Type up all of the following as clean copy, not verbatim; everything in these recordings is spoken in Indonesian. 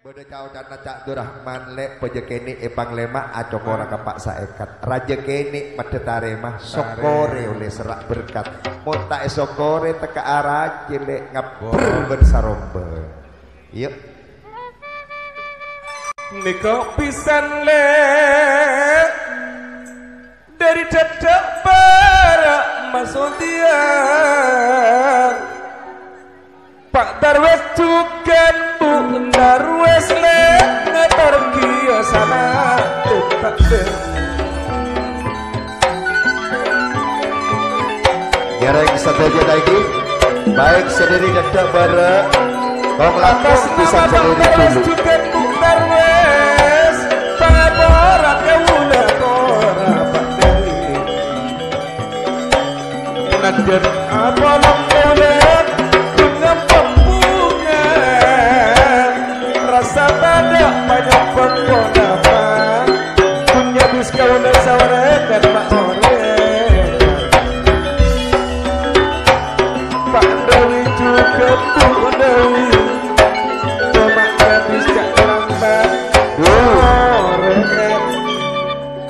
Bodo cau dan Cak Durrahman lek pejekeni panglema acokora ka Pak Saekat. Raja kene madetare mah sokore oleh serak berkat. Monta sokore teka arah lek ngapur bersarombe. Yuk. Niko pisan lek dari dadak barak masodia Pak Darwes juga Bu Darwes lek ngetar kiosana tetap Jarang saja lagi baik sendiri dadak barak kau lakukan bisa sendiri dulu juga Bu Darwes pangaborak ya udah kora Pak Dewi nadir apa lompolet dengan pembunga rasa tada banyak pengkonapan punya bis kawanan sawarekan Pak Ore Pak Dewi juga Bu Dewi cuma habis cak lambat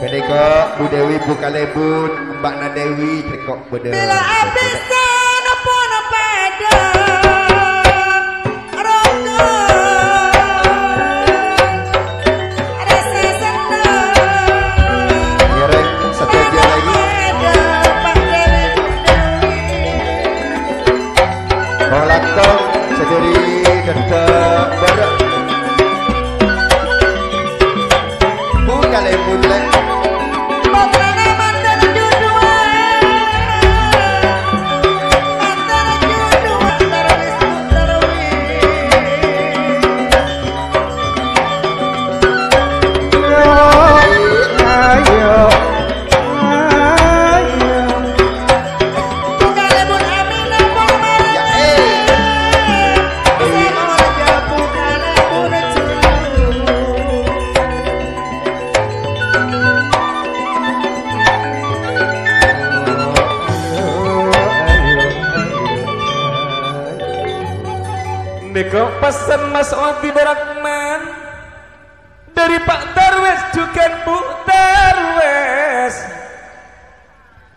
kene kok Bu Dewi buka lebun Mbak Nadewi cekok bede bila habis apa pada rokok rasa senang Jarang saja lagi kau lakukan sendiri dadak barak buka lebun lek Niko pesan Mas Odi Darahman dari Pak Darwes juga Bu Darwes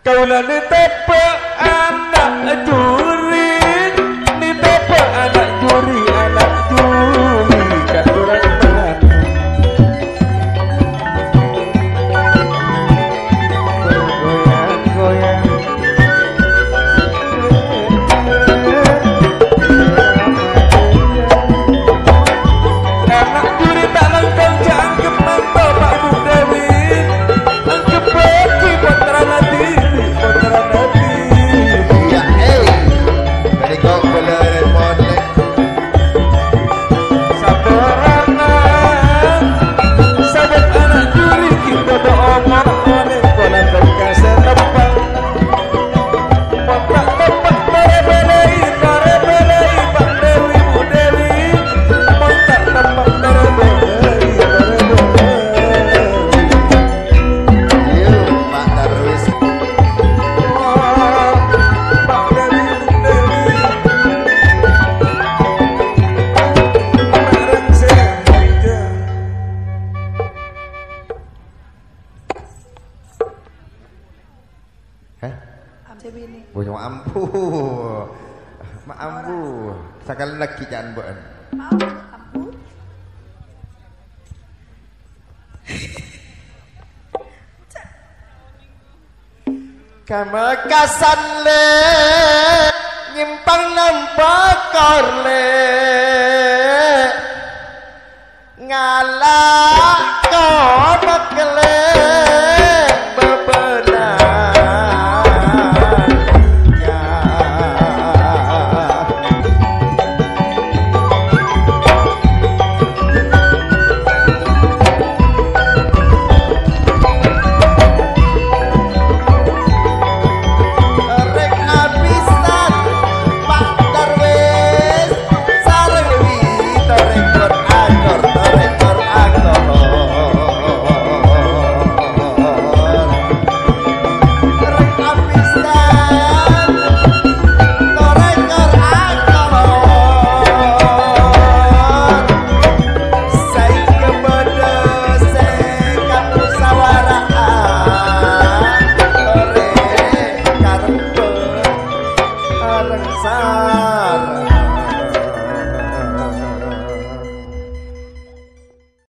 kaulah ditepe anak juri ditepe anak juri Kak Darahman goyang-goyang sekali lagi jangan buat kamakasan le nyimpang nampak korle